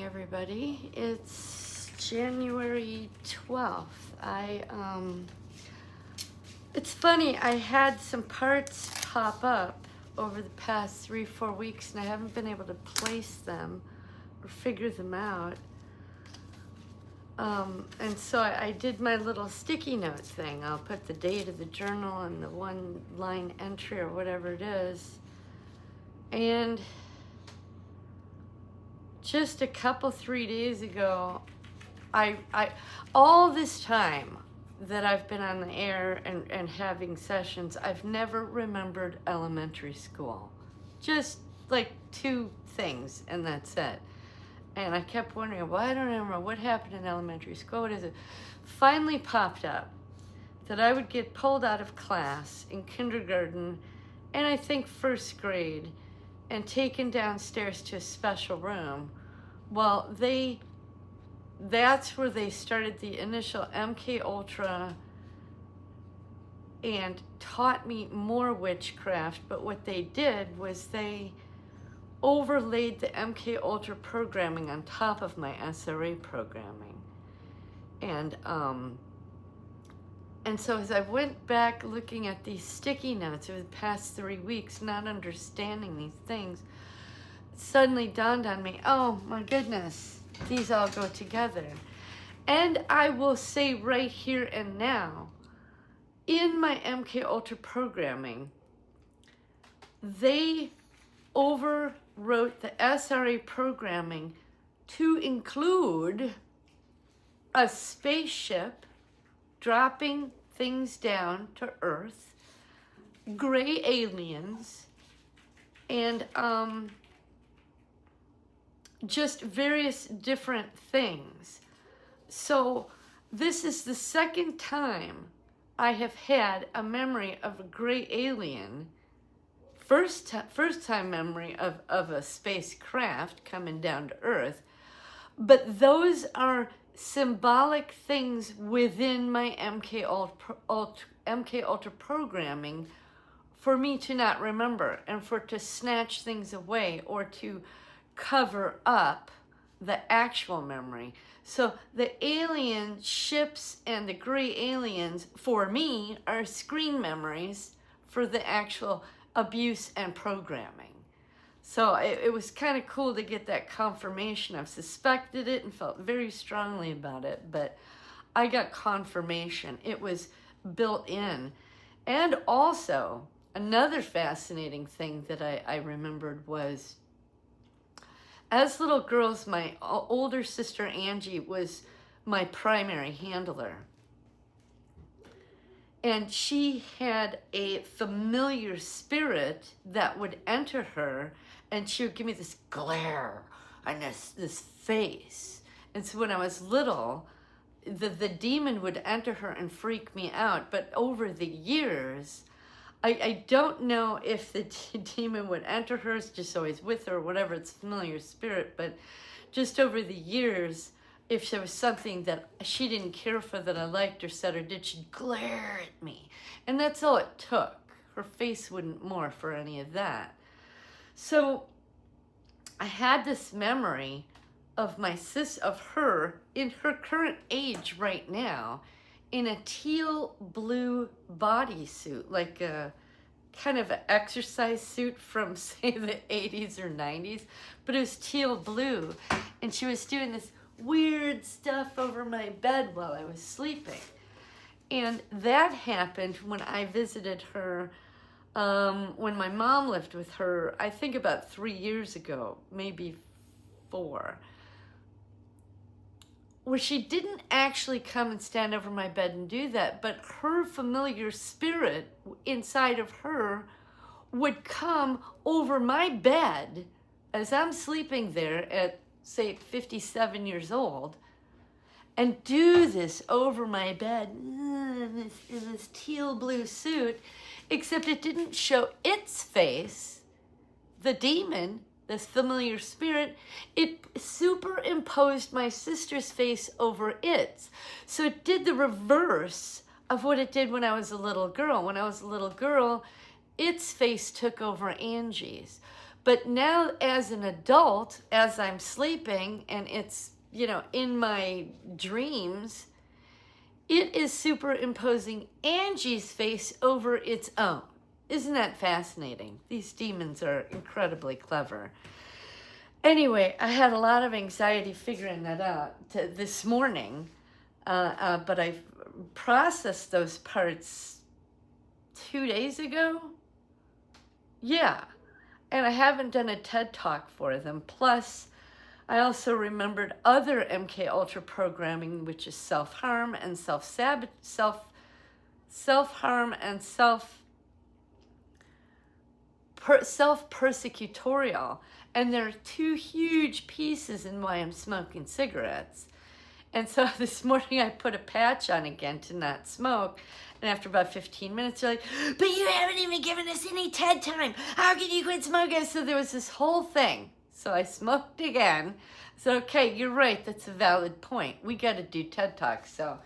everybody. It's January 12th. It's funny, I had some parts pop up over the past 3-4 weeks and I haven't been able to place them or figure them out. And so I did my little sticky note thing. I'll put the date of the journal and the one line entry or whatever it is. And just a couple, 3 days ago, I all this time that I've been on the air and having sessions, I've never remembered elementary school. Just like 2 things and that's it. And I kept wondering, well, I don't remember what happened in elementary school. What is it? Finally popped up that I would get pulled out of class in kindergarten and I think 1st grade and taken downstairs to a special room. Well, that's where they started the initial MK Ultra and taught me more witchcraft. But what they did was they overlaid the MK Ultra programming on top of my SRA programming. And so as I went back looking at these sticky notes over the past 3 weeks, not understanding these things, it suddenly dawned on me, oh my goodness, these all go together. And I will say right here and now, in my MK Ultra programming, they overwrote the SRA programming to include a spaceship dropping things down to Earth, gray aliens, and just various different things. So this is the 2nd time I have had a memory of a gray alien. First time memory of a spacecraft coming down to Earth, but those are symbolic things within my MK Ultra programming for me to not remember and for to snatch things away or to cover up the actual memory. So the alien ships and the gray aliens for me are screen memories for the actual abuse and programming. So it was kind of cool to get that confirmation. I've suspected it and felt very strongly about it, but I got confirmation. It was built in. And also, another fascinating thing that I remembered was, as little girls, my older sister Angie was my primary handler. And she had a familiar spirit that would enter her, and she would give me this glare and this face. And so when I was little, the demon would enter her and freak me out. But over the years, I don't know if the demon would enter her, it's just always with her, or whatever, it's familiar spirit, but just over the years, if there was something that she didn't care for that I liked or said or did, she'd glare at me. And that's all it took. Her face wouldn't morph or any of that. So I had this memory of of her in her current age right now in a teal blue bodysuit, like a kind of an exercise suit from, say, the 80s or 90s, but it was teal blue. And she was doing this weird stuff over my bed while I was sleeping. And that happened when I visited her, when my mom lived with her, I think about 3 years ago, maybe 4, where she didn't actually come and stand over my bed and do that, but her familiar spirit inside of her would come over my bed as I'm sleeping there at, say, 57 years old, and do this over my bed in this teal blue suit, except it didn't show its face, the demon, this familiar spirit. It superimposed my sister's face over its. So it did the reverse of what it did when I was a little girl. When I was a little girl, its face took over Angie's. But now as an adult, as I'm sleeping and it's, in my dreams, it is superimposing Angie's face over its own. Isn't that fascinating? These demons are incredibly clever. Anyway, I had a lot of anxiety figuring that out this morning, but I processed those parts 2 days ago. Yeah, and I haven't done a TED Talk for them. Plus, I also remembered other MK Ultra programming, which is self-harm and self-harm and self-persecutorial. And there are 2 huge pieces in why I'm smoking cigarettes. And so this morning I put a patch on again to not smoke. And after about 15 minutes, they're like, but you haven't even given us any TED time. How can you quit smoking? So there was this whole thing. So I smoked again. So, okay, you're right. That's a valid point. We got to do TED Talks. So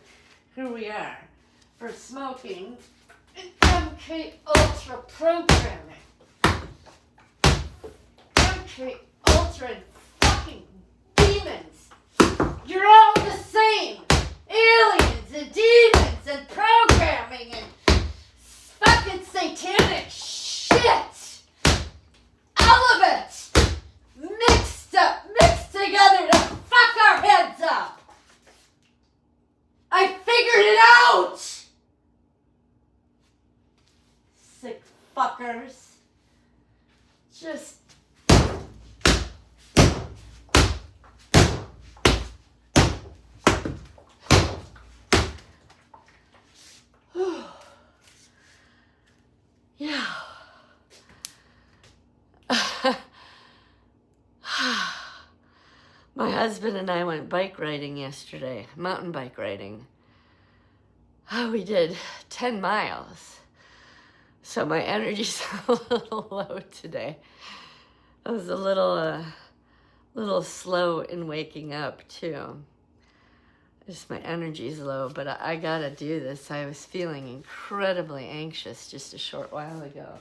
here we are for smoking and MK Ultra programming. MK Ultra and fucking demons. You're all the same. Aliens and demons and programming and fucking satanic shit. All of it. Mixed together to fuck our heads up. I figured it out. Sick fuckers. Just... yeah. My husband and I went bike riding yesterday, mountain bike riding. Oh, we did 10 miles. So my energy's a little low today. I was a little slow in waking up too. Just my energy's low, but I gotta do this. I was feeling incredibly anxious just a short while ago.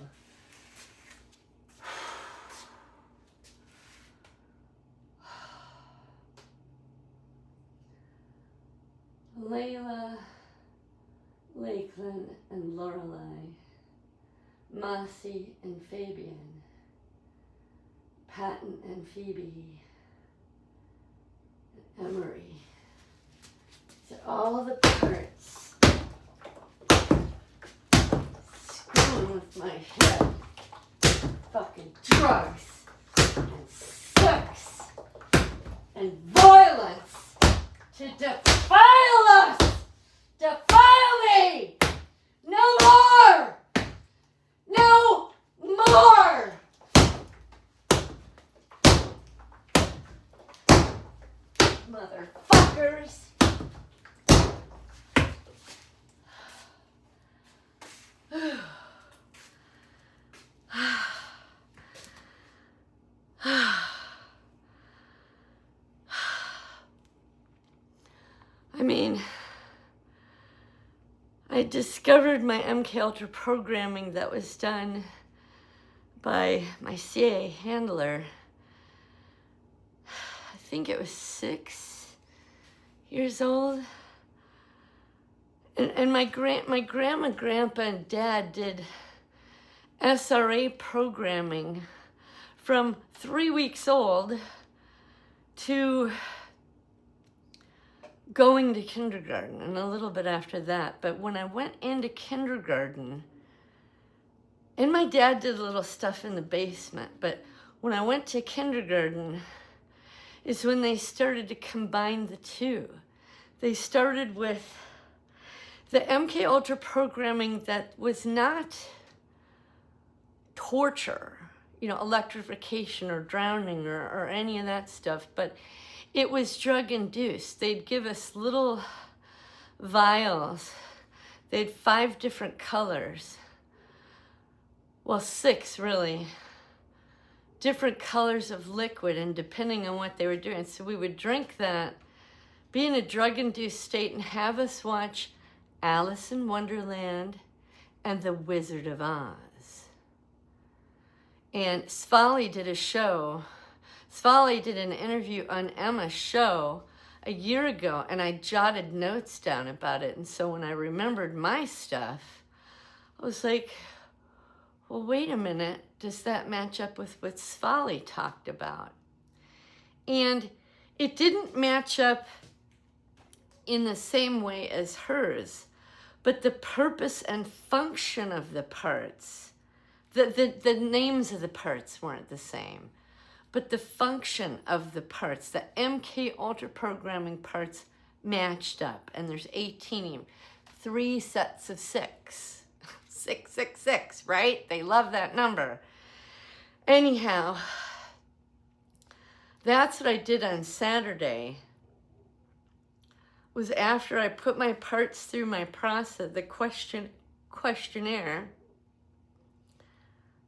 Layla, Lakeland, and Lorelei, Mossy and Fabian, Patton and Phoebe, and Emery. These are all the parts screwing with my head. Fucking drugs and sex and violence to defile us! Defile me! No more! No more! Motherfuckers! I mean, I discovered my MK Ultra programming that was done by my CIA handler. I think it was 6 years old. And my grandma, grandpa, and dad did SRA programming from 3 weeks old to going to kindergarten and a little bit after that. But when I went into kindergarten, and my dad did a little stuff in the basement, but when I went to kindergarten is when they started to combine the two. They started with the MK Ultra programming that was not torture, electrification or drowning or any of that stuff, but it was drug-induced. They'd give us little vials. They had 5 different colors. Well, 6 really. Different colors of liquid, and depending on what they were doing. So we would drink that, be in a drug-induced state, and have us watch Alice in Wonderland and The Wizard of Oz. And Svali did a show. Svali did an interview on Emma's show a year ago, and I jotted notes down about it. And so when I remembered my stuff, I was like, well, wait a minute. Does that match up with what Svali talked about? And it didn't match up in the same way as hers, but the purpose and function of the parts, the names of the parts weren't the same, but the function of the parts, the MK Ultra programming parts matched up. And there's 18, 3 sets of 6. 666, right? They love that number. Anyhow, that's what I did on Saturday. Was after I put my parts through my process, the questionnaire,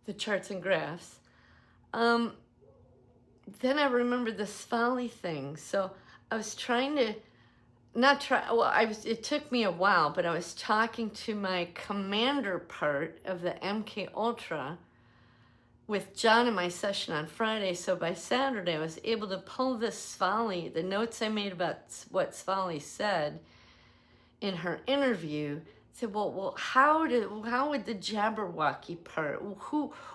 the charts and graphs. Then I remembered the Svali thing. So I was trying to it took me a while, but I was talking to my commander part of the MK Ultra with John in my session on Friday. So by Saturday, I was able to pull this Svali, the notes I made about what Svali said in her interview. Said, well, how would the Jabberwocky part?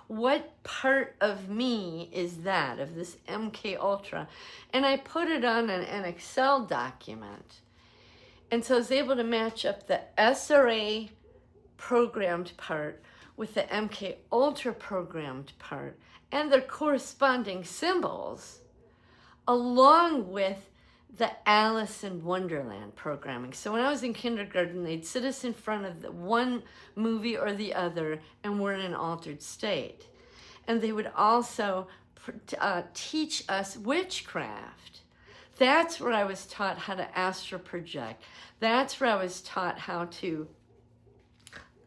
What part of me is that, of this MK Ultra? And I put it on an Excel document. And so I was able to match up the SRA programmed part with the MK Ultra programmed part and their corresponding symbols, along with the Alice in Wonderland programming. So when I was in kindergarten, they'd sit us in front of the one movie or the other, and we're in an altered state. And they would also teach us witchcraft. That's where I was taught how to astral project. That's where I was taught how to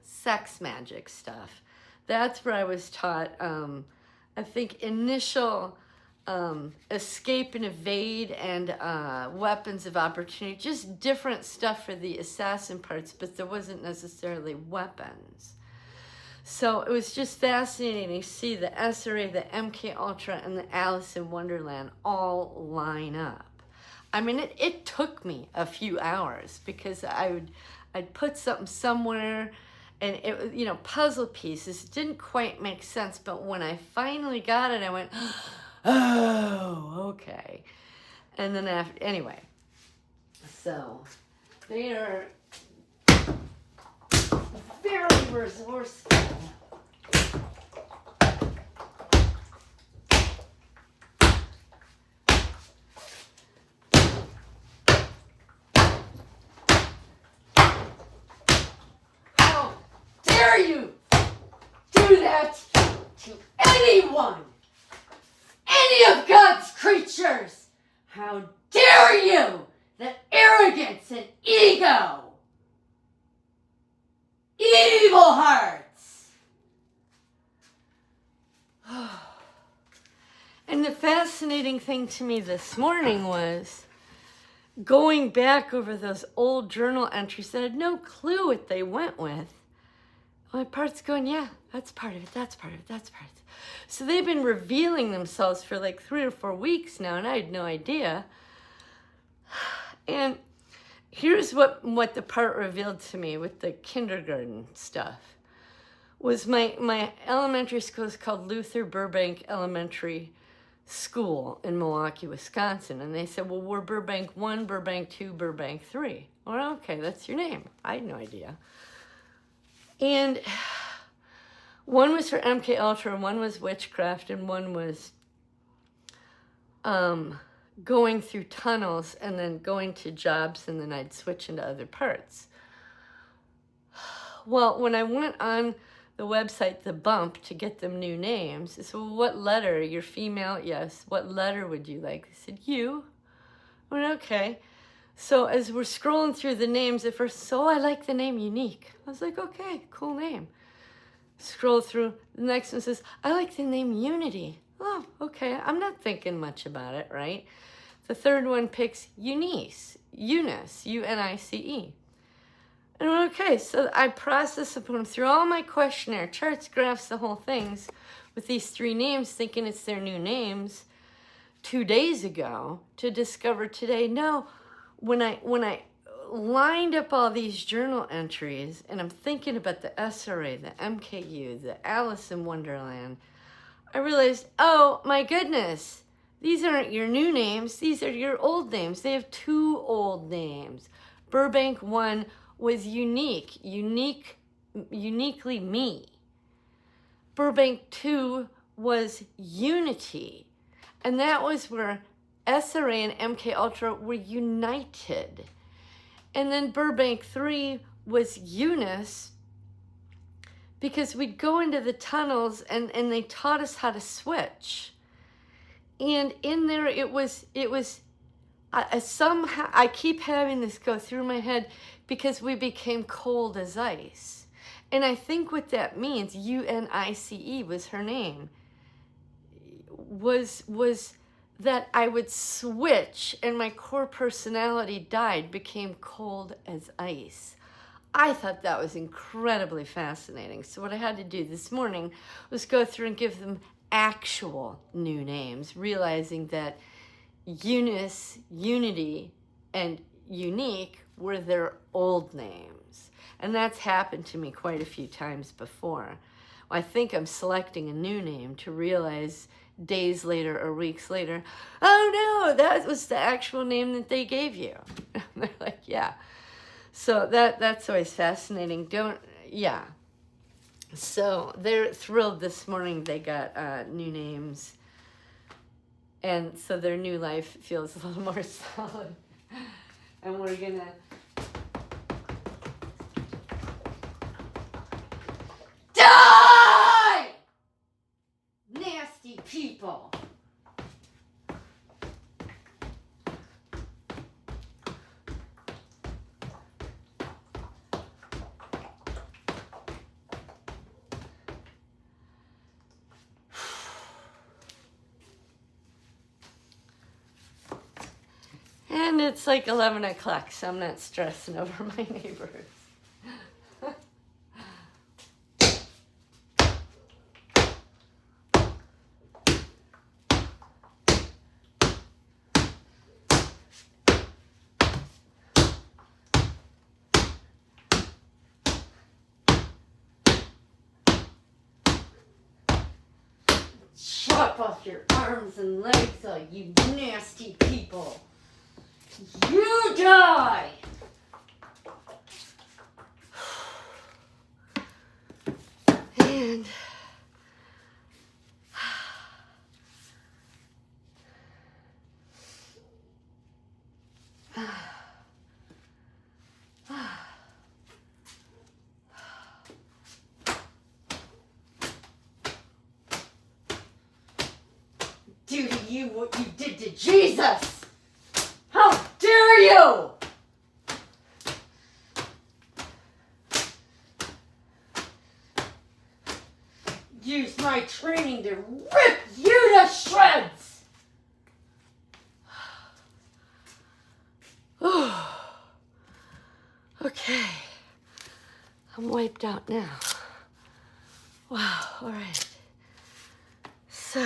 sex magic stuff. That's where I was taught, I think, initial escape and evade and weapons of opportunity, just different stuff for the assassin parts, but there wasn't necessarily weapons. So it was just fascinating to see the SRA, the MK Ultra, and the Alice in Wonderland all line up. I mean, it took me a few hours because I'd put something somewhere, and it, you know, puzzle pieces didn't quite make sense. But when I finally got it, I went, oh, okay. And then anyway, so they are very resourceful. How dare you do that to anyone? Any of God's creatures! How dare you! The arrogance and ego! Evil hearts! And the fascinating thing to me this morning was going back over those old journal entries that I had no clue what they went with. My part's going, yeah, that's part of it, that's part of it, that's part of it. So they've been revealing themselves for like 3 or 4 weeks now, and I had no idea. And here's what the part revealed to me with the kindergarten stuff. Was my elementary school is called Luther Burbank Elementary School in Milwaukee, Wisconsin. And they said, well, we're Burbank 1, Burbank 2, Burbank 3. Well, okay, that's your name. I had no idea. And one was for MK Ultra, and one was witchcraft, and one was going through tunnels and then going to jobs, and then I'd switch into other parts. Well, when I went on the website, The Bump, to get them new names, I said, well, what letter? You're female? Yes. What letter would you like? They said, you. I went, okay. So as we're scrolling through the names at first, so I like the name Unique. I was like, okay, cool name. Scroll through, the next one says, I like the name Unity. Oh, okay, I'm not thinking much about it, right? The third one picks Eunice, U-N-I-C-E. And okay, so I processed and put them through all my questionnaire, charts, graphs, the whole things, with these 3 names thinking it's their new names 2 days ago, to discover today, no, when I lined up all these journal entries and I'm thinking about the SRA, the MKU, the Alice in Wonderland, I realized, oh my goodness, these aren't your new names, these are your old names. They have 2 old names. Burbank 1 was uniquely me. Burbank 2 was unity. And that was where SRA and MK Ultra were united. And then Burbank 3 was Eunice, because we'd go into the tunnels and they taught us how to switch. And in there it was somehow, I keep having this go through my head, because we became cold as ice. And I think what that means, UNICE was her name, was that I would switch and my core personality died, became cold as ice. I thought that was incredibly fascinating. So what I had to do this morning was go through and give them actual new names, realizing that Eunice, Unity, and Unique were their old names. And that's happened to me quite a few times before. I think I'm selecting a new name to realize days later or weeks later, oh no, that was the actual name that they gave you. And they're like, yeah. So that's always fascinating. So they're thrilled this morning they got new names. And so their new life feels a little more solid. And we're gonna die! Nasty people. And it's like 11 o'clock, so I'm not stressing over my neighbors. Chop off your arms and legs, all you nasty people. You die! And do to you what you did to Jesus! How dare you! Use my training to rip you to shreds! Okay. I'm wiped out now. Wow, all right. So,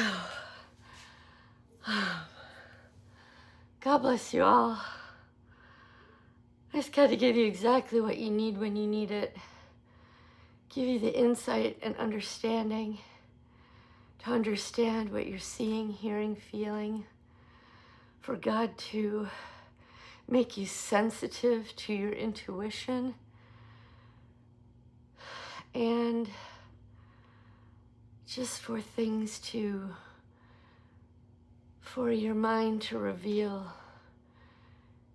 God bless you all. I just got to give you exactly what you need when you need it. Give you the insight and understanding to understand what you're seeing, hearing, feeling. For God to make you sensitive to your intuition. And just for things for your mind to reveal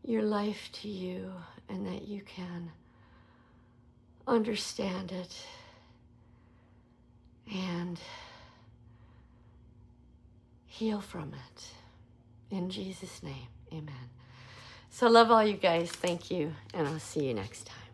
your life to you, and that you can understand it and heal from it. In Jesus' name, amen. So love all you guys. Thank you, and I'll see you next time.